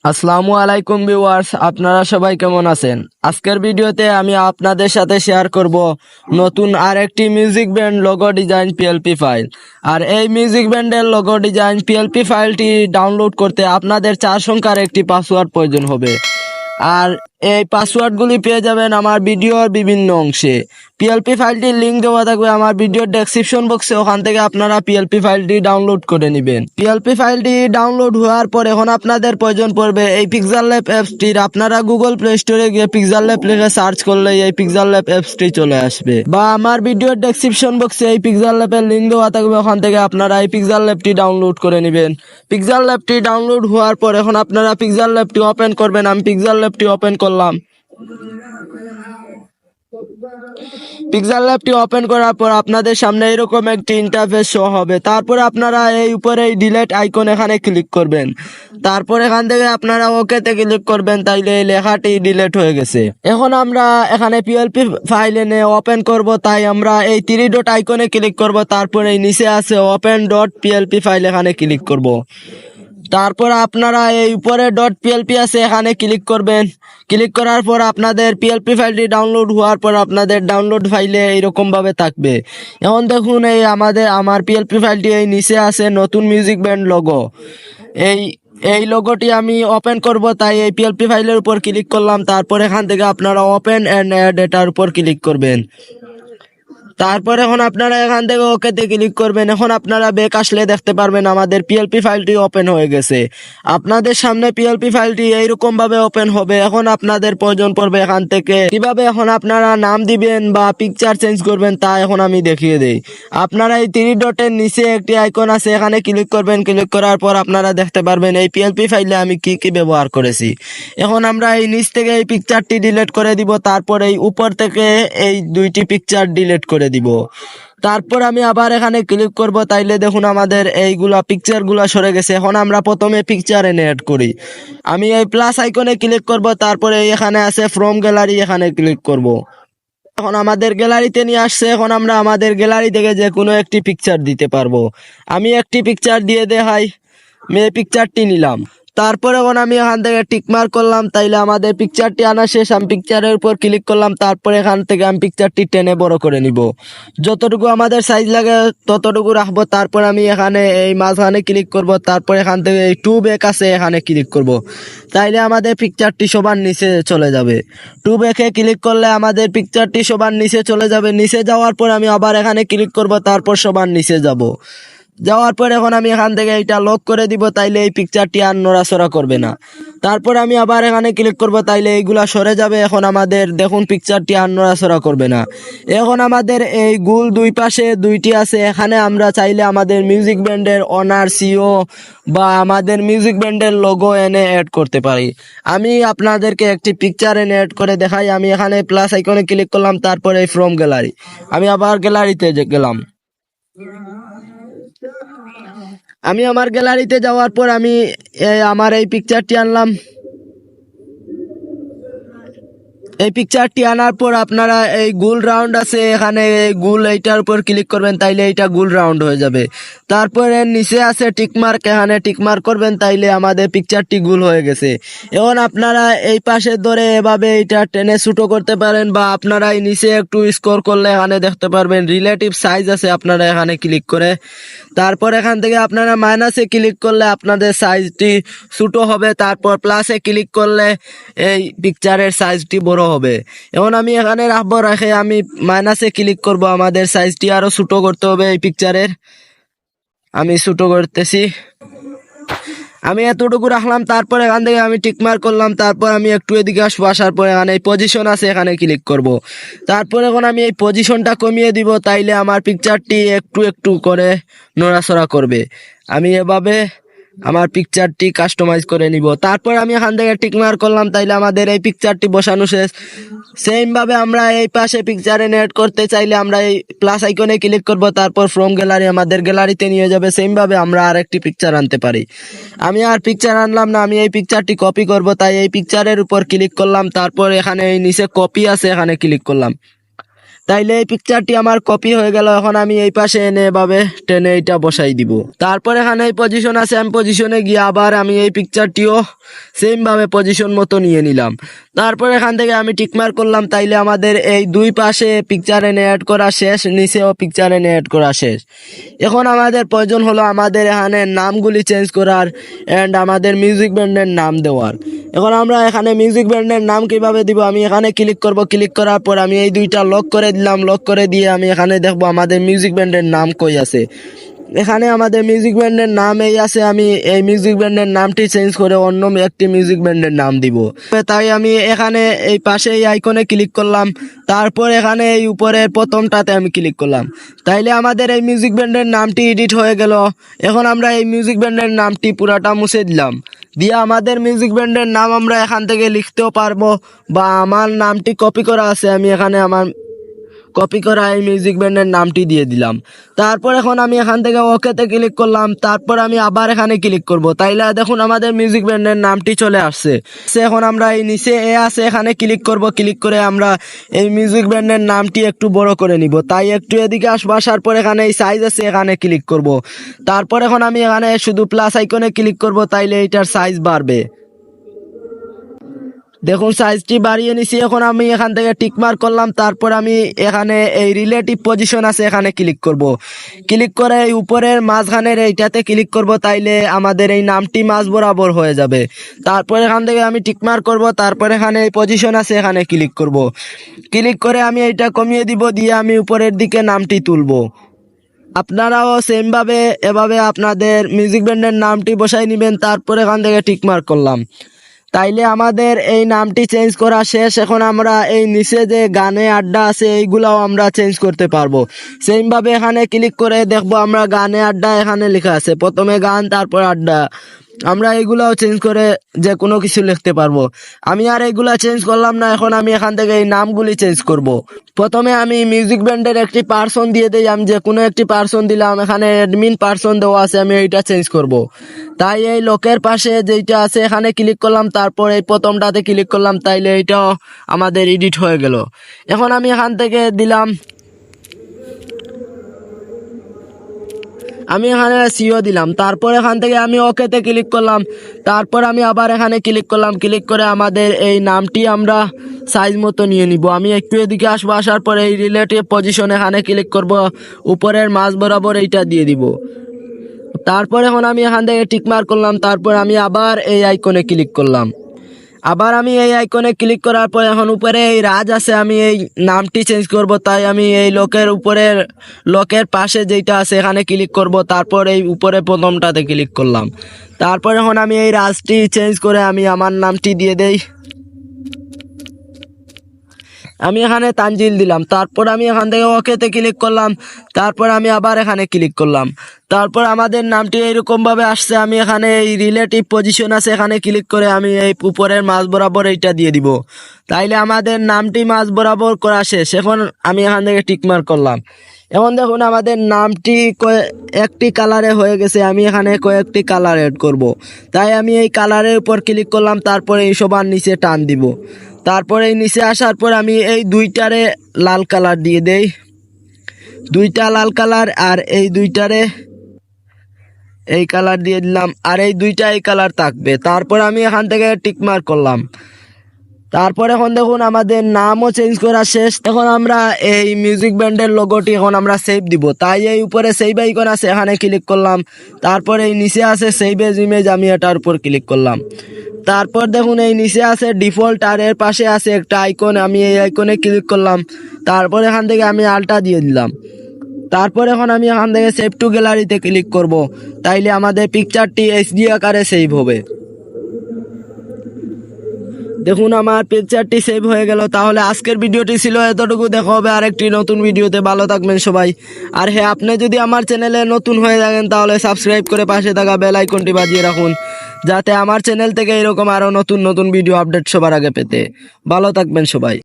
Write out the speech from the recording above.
আসসালামু আলাইকুম ভিউয়ার্স, আপনারা সবাই কেমন আছেন? আজকের ভিডিওতে আমি আপনাদের সাথে শেয়ার করব নতুন আরেকটি music band logo design PLP file. আর এই মিউজিক ব্যান্ডের লোগো ডিজাইন পিএলপি ফাইলটি ডাউনলোড করতে আপনাদের 4 সংখ্যার একটি পাসওয়ার্ড প্রয়োজন হবে। আর এই পাসওয়ার্ডগুলি পেয়ে যাবেন আমার ভিডিওর বিভিন্ন অংশে। পিএলপি ফাইলটির লিঙ্ক দেওয়া থাকবে আমার ভিডিওর ডেসক্রিপশন বক্সে, ওখান থেকে আপনারা পিএলপি ফাইলটি ডাউনলোড করে নেবেন। পিএলপি ফাইলটি ডাউনলোড হওয়ার পর এখন আপনাদের প্রয়োজন পড়বে এই পিক্সেল ল্যাব অ্যাপসটির। আপনারা গুগল প্লে স্টোরে গিয়ে পিক্সেল ল্যাব লিখে সার্চ করলে এই পিক্সেল ল্যাব অ্যাপসটি চলে আসবে, বা আমার ভিডিওর ডেসক্রিপশন বক্সে এই পিক্সেল ল্যাবের লিঙ্ক দেওয়া থাকবে, ওখান থেকে আপনারা এই পিক্সেল ল্যাবটি ডাউনলোড করে নেবেন। পিক্সেল ল্যাবটি ডাউনলোড হওয়ার পর এখন আপনারা পিক্সেল ল্যাবটি ওপেন করবেন। আমি পিক্সেল ল্যাবটি ওপেন করলাম। পিক্সেল ল্যাবটি ওপেন করার পর আপনাদের সামনে এরকম একটি ইন্টারফেস শো হবে। তারপরে আপনারা এই উপরে এই ডিলিট আইকন এখানে ক্লিক করবেন। তারপর এখান থেকে আপনারা ওকে তে ক্লিক করবেন, তাইলে এই লেখাটি ডিলিট হয়ে গেছে। এখন আমরা এখানে পিএলপি ফাইল এনে ওপেন করব, তাই আমরা এই 3 ডট আইকনে ক্লিক করব। তারপরে এই নিচে আছে ওপেন ডট পিএলপি ফাইল, এখানে ক্লিক করব। তারপর আপনারা এই উপরে ডট পিএলপি আছে, এখানে ক্লিক করবেন। ক্লিক করার পর আপনাদের পিএলপি ফাইলটি ডাউনলোড হওয়ার পর আপনাদের ডাউনলোড ফাইলে এইরকম ভাবে থাকবে। এখন দেখুন এই আমার পিএলপি ফাইলটি এই নিচে আছে নতুন মিউজিক ব্যান্ড লোগো। এই লোগোটি আমি ওপেন করব, তাই এই পিএলপি ফাইলের উপর ক্লিক করলাম। তারপর এখান থেকে আপনারা ওপেন এন্ড অ্যাড এটার উপর ক্লিক করবেন। তারপর এখন আপনারা এখান থেকে ওকে তে ক্লিক করবেন। এখন আপনারা ব্যাক আসলে দেখতে পারবেন আমাদের পিএলপি ফাইলটি ওপেন হয়ে গেছে। আপনাদের সামনে পিএলপি ফাইলটি এইরকম ভাবে ওপেন হবে। এখন আপনাদের প্রয়োজন পড়বে এখান থেকে কিভাবে এখন আপনারা নাম দিবেন বা পিকচার চেঞ্জ করবেন, তা এখন আমি দেখিয়ে দেই। আপনারা এই 3 ডটের নিচে একটি আইকন আছে, এখানে ক্লিক করবেন। ক্লিক করার পর আপনারা দেখতে পারবেন এই পিএলপি ফাইলে আমি কি কি ব্যবহার করেছি। এখন আমরা এই নিচ থেকে এই পিকচারটি ডিলিট করে দিব, তারপর এই উপর থেকে এই 2টি পিকচার ডিলিট করে দিব। তারপর আমি আবার এখানে ক্লিক করব, তাইলে দেখুন আমাদের এইগুলা পিকচারগুলা সরে গেছে। এখন আমরা প্রথমে পিকচার এনে অ্যাড করি। আমি এই প্লাস আইকনে ক্লিক করব, তারপরে এখানে আছে ফ্রম গ্যালারি, এখানে ক্লিক করব। এখন আমাদের গ্যালারিতে নিয়ে আসছে। এখন আমরা আমাদের গ্যালারি থেকে যে কোনো একটি পিকচার দিতে পারবো। আমি একটি পিকচার দিয়ে দেখাই। আমি এই পিকচারটি নিলাম। তারপর এখন আমি এখান থেকে টিকমার্ক করলাম, তাইলে আমাদের পিকচারটি আনা শেষ। আমি পিকচারের উপর ক্লিক করলাম। তারপর এখান থেকে আমি পিকচারটি টেনে বড় করে নিব। যতটুকু আমাদের সাইজ লাগে ততটুকু রাখবো। তারপর আমি এখানে এই মাঝখানে ক্লিক করব। তারপর এখান থেকে এই 2 ব্যাক আছে, এখানে ক্লিক করব। তাইলে আমাদের পিকচারটি সবার নিচে চলে যাবে। 2 ব্যাকে ক্লিক করলে আমাদের পিকচারটি সবার নিচে চলে যাবে। নিচে যাওয়ার পর আমি আবার এখানে ক্লিক করব, তারপর সবার নিচে যাব। যাওয়ার পর এখন আমি এখান থেকে এটা লক করে দিব, তাইলে এই পিকচারটি আর নড়াচড়া করবে না। তারপর আমি আবার এখানে ক্লিক করব, তাইলে এইগুলা সরে যাবে। এখন আমাদের দেখুন পিকচারটি আর নড়াচড়া করবে না। এখন আমাদের এই গুল 2 পাশে 2টি আছে, এখানে আমরা চাইলে আমাদের মিউজিক ব্যান্ডের অনার সিও বা আমাদের মিউজিক ব্যান্ডের লোগো এনে অ্যাড করতে পারি। আমি আপনাদেরকে একটি পিকচার এনে অ্যাড করে দেখাই। আমি এখানে প্লাস আইকনে ক্লিক করলাম, তারপরে ফ্রম গ্যালারি। আমি আবার গ্যালারিতে গেলাম। আমি আমার গ্যালারিতে যাওয়ার পর আমি আমার এই পিকচারটি আনলাম। এই পিকচারটি আনার পর আপনারা এই গোল রাউন্ড আছে, এখানে গোল এইটার উপর ক্লিক করবেন, তাইলে এইটা গোল রাউন্ড হয়ে যাবে। তারপরে নিচে আছে টিকমার্ক, এখানে টিকমার্ক করবেন, তাইলে আমাদের পিকচারটি গোল হয়ে গেছে। এখন আপনারা এই পাশে ধরে এভাবে এটা টেনে ছোট করতে পারেন, বা আপনারা এই নিচে একটু স্ক্রল করলে এখানে দেখতে পারবেন রিলেটিভ সাইজ আছে, আপনারা এখানে ক্লিক করে তারপর এখান থেকে আপনারা মাইনাসে ক্লিক করলে আপনাদের সাইজটি ছোট হবে। তারপর প্লাসে ক্লিক করলে এই পিকচারের সাইজটি বড় হবে। এখন আমি এখানে রাখবো, রেখে আমি মাইনাসে ক্লিক করব। আমাদের সাইজটি আরো ছোট করতে হবে এই পিকচারের। আমি ছোট করতেছি। আমি এতটুকু রাখলাম। তারপর এখান থেকে আমি টিকমার্ক করলাম। তারপর আমি একটু এদিকে আসবো। আসার পর এখানে এই পজিশন আছে, এখানে ক্লিক করব। তারপর এখন আমি এই পজিশনটা কমিয়ে দিব, তাইলে আমার পিকচারটি একটু একটু করে নড়াচড়া করবে। আমি এভাবে আমার পিকচারটি কাস্টমাইজ করে নিব। তারপর আমি এখান থেকে টিকমার্ক করলাম, তাইলে আমাদের এই পিকচারটি বসানো শেষ। সেম ভাবে আমরা এই পাশে পিকচারে এড করতে চাইলে আমরা এই প্লাস আইকনে ক্লিক করব, তারপর ফ্রম গ্যালারি আমাদের গ্যালারিতে নিয়ে যাবে। সেম ভাবে আমরা আরেকটি পিকচার আনতে পারি। আমি আর পিকচার আনলাম না, আমি এই পিকচারটি কপি করব, তাই এই পিকচারের উপর ক্লিক করলাম। তারপর এখানে এই নিচে কপি আছে, এখানে ক্লিক করলাম। তাইলে এই পিকচারটি আমার কপি হয়ে গেল। এখন আমি এই পাশে এনে এভাবে টেনে এটা বসাই দিব। তারপর এখানে এই পজিশন আছে, আমি পজিশনে গিয়ে আবার আমি এই পিকচারটিও সেম ভাবে পজিশন মতো নিয়ে নিলাম। তারপর এখান থেকে আমি টিকমার্ক করলাম। তাইলে আমাদের এই দুই পাশে পিকচার এনে অ্যাড করা শেষ, নিচেও পিকচার এনে অ্যাড করা শেষ। এখন আমাদের প্রয়োজন হলো আমাদের এখানে নামগুলি চেঞ্জ করার এন্ড আমাদের মিউজিক ব্যান্ডের নাম দেওয়ার। এখন আমরা এখানে মিউজিক ব্যান্ডের নাম কিভাবে দিব, আমি এখানে ক্লিক করব। ক্লিক করার পর আমি এই দুইটা লক করে দিলাম। লক করে দিয়ে আমি এখানে দেখবো আমাদের মিউজিক ব্যান্ডের নাম কই আছে। এখানে আমাদের মিউজিক ব্যান্ডের নাম এই আছে। আমি এই মিউজিক ব্যান্ডের নামটি চেঞ্জ করে অন্য একটি মিউজিক ব্যান্ডের নাম দিব। তাই আমি এখানে এই পাশে এই আইকনে ক্লিক করলাম। তারপর এখানে এই উপরের প্রথমটাতে আমি ক্লিক করলাম। তাইলে আমাদের এই মিউজিক ব্যান্ডের নামটি এডিট হয়ে গেল। এখন আমরা এই মিউজিক ব্যান্ডের নামটি পুরাটা মুছে দিলাম। দিয়ে আমাদের মিউজিক ব্যান্ডের নাম আমরা এখান থেকে লিখতেও পারবো, বা আমার নামটি কপি করা আছে, আমি এখানে আমার কপি করা এই মিউজিক ব্যান্ডের নামটি দিয়ে দিলাম। তারপর এখন আমি এখান থেকে ওকেতে ক্লিক করলাম। তারপর আমি আবার এখানে ক্লিক করব। তাইলে দেখুন আমাদের মিউজিক ব্যান্ডের নামটি চলে আসছে। এখন আমরা এই নিচে এ আছে এখানে ক্লিক করব। ক্লিক করে আমরা এই মিউজিক ব্যান্ডের নামটি একটু বড় করে নিব। তাই একটু এদিকে আসবো, আসার পর এখানে এই সাইজ আছে এখানে ক্লিক করব। তারপর এখন আমি এখানে শুধু প্লাস আইকনে ক্লিক করব। তাইলে এটার সাইজ বাড়বে। দেখুন সাইজটি বাড়িয়ে নিছি। এখন আমি এখান থেকে টিকমার্ক করলাম। তারপর আমি এখানে এই রিলেটিভ পজিশন আছে এখানে ক্লিক করব। ক্লিক করে এই উপরের মাঝখানের এইটাতে ক্লিক করব। তাইলে আমাদের এই নামটি মাঝ বরাবর হয়ে যাবে। তারপর এখান থেকে আমি টিকমার্ক করব। তারপর এখানে এই পজিশন আছে এখানে ক্লিক করব। ক্লিক করে আমি এইটা কমিয়ে দিব, দিয়ে আমি উপরের দিকে নামটি তুলব। আপনারাও সেম ভাবে এভাবে আপনাদের মিউজিক ব্যান্ডের নামটি বসাই নেবেন। তারপর এখান থেকে টিকমার্ক করলাম। তাইলে আমাদের এই নামটি চেঞ্জ করা শেষ। এখন আমরা এই নিচে যে গানে আড্ডা আছে এইগুলাও আমরা চেঞ্জ করতে পারবো। সেম ভাবে এখানে ক্লিক করে দেখবো আমরা গানে আড্ডা এখানে লেখা আছে, প্রথমে গান তারপর আড্ডা। আমরা এইগুলাও চেঞ্জ করে যে কোনো কিছু লিখতে পারবো। আমি আর এইগুলা চেঞ্জ করলাম না। এখন আমি এখান থেকে এই নামগুলি চেঞ্জ করব। প্রথমে আমি মিউজিক ব্যান্ডের একটি পার্সন দিয়ে দিই। আমি যে কোনো একটি পার্সন দিলাম, এখানে অ্যাডমিন পার্সন দেওয়া আছে, আমি এইটা চেঞ্জ করব। তাই এই লোকের পাশে যেটা আছে এখানে ক্লিক করলাম। তারপর এই প্রথমটাতে ক্লিক করলাম। তাইলে এইটাও আমাদের এডিট হয়ে গেল। এখন আমি এখান থেকে দিলাম, আমি এখানে সিও দিলাম। তারপর এখান থেকে আমি ওকেতে ক্লিক করলাম। তারপর আমি আবার এখানে ক্লিক করলাম। ক্লিক করে আমাদের এই নামটি আমরা সাইজ মতো নিয়ে নিব। আমি একটু এদিকে আসবো, আসার পরে এই রিলেটিভ পজিশন এখানে ক্লিক করব। উপরের মাঝ বরাবর এইটা দিয়ে দিব। তারপর এখন আমি এখান থেকে টিকমার্ক করলাম। তারপর আমি আবার এই আইকনে ক্লিক করলাম। আবার আমি এই আইকনে ক্লিক করার পর এখন উপরে এই রাজ আছে, আমি এই নামটি চেঞ্জ করব। তাই আমি এই লোকের পাশে যেটা আছে এখানে ক্লিক করব। তারপর এই উপরে প্রথমটাতে ক্লিক করলাম। তারপর এখন আমি এই রাজটি চেঞ্জ করে আমি আমার নামটি দিয়ে দেই। আমি এখানে তানজিল দিলাম। তারপর আমি এখান থেকে ওকেতে ক্লিক করলাম। তারপর আমি আবার এখানে ক্লিক করলাম। তারপর আমাদের নামটি এইরকম ভাবে আসছে। আমি এখানে এই রিলেটিভ পজিশন আছে এখানে ক্লিক করে আমি এই উপরের মাঝ বরাবর এইটা দিয়ে দিব। তাইলে আমাদের নামটি মাঝ বরাবর করা শেষ। এখন আমি এখান থেকে টিকমার্ক করলাম। এখন দেখুন আমাদের নামটি একটি কালারে হয়ে গেছে। আমি এখানে কয়েকটি কালার এড করব। তাই আমি এই কালারের উপর ক্লিক করলাম। তারপরে এই সবার নিচে টান দিব। তারপরে এই নিচে আসার পর আমি এই দুইটারে লাল কালার দিয়ে দেই, দুইটা লাল কালার, আর এই দুইটারে এই কালার দিয়ে দিলাম, আর এই দুইটা এই কালার থাকবে। তারপর আমি এখান থেকে টিকমার্ক করলাম। তারপর এখন দেখুন আমাদের নামও চেঞ্জ করা শেষ। এখন আমরা এই মিউজিক ব্যান্ডের লোগোটি এখন আমরা সেভ দিব। তাই এই উপরে সেভ আইকন আছে এখানে ক্লিক করলাম। তারপর এই নিচে আছে সেভ এজ ইমেজ, আমি এটার উপর ক্লিক করলাম। তারপর দেখুন এই নিচে আছে ডিফল্ট, আর এর পাশে আছে একটা আইকন, আমি এই আইকনে ক্লিক করলাম। তারপর এখান থেকে আমি আলটা দিয়ে দিলাম। তারপর এখন আমি এখান থেকে সেভ টু গ্যালারিতে ক্লিক করব। তাইলে আমাদের পিকচারটি এইচডি আকারে সেভ হবে। দেখুন আমার পিকচারটি সেভ হয়ে গেল। তাহলে আজকের ভিডিওটি ছিল এতটুকু। দেখা হবে আরেকটি নতুন ভিডিওতে। ভালো থাকবেন সবাই। আর হ্যাঁ, আপনি যদি আমার চ্যানেলে নতুন হয়ে থাকেন তাহলে সাবস্ক্রাইব করে পাশে থাকা বেল আইকনটি বাজিয়ে রাখুন, যাতে আমার চ্যানেল থেকে এরকম আরো নতুন নতুন ভিডিও আপডেট সবার আগে পেতে। ভালো থাকবেন সবাই।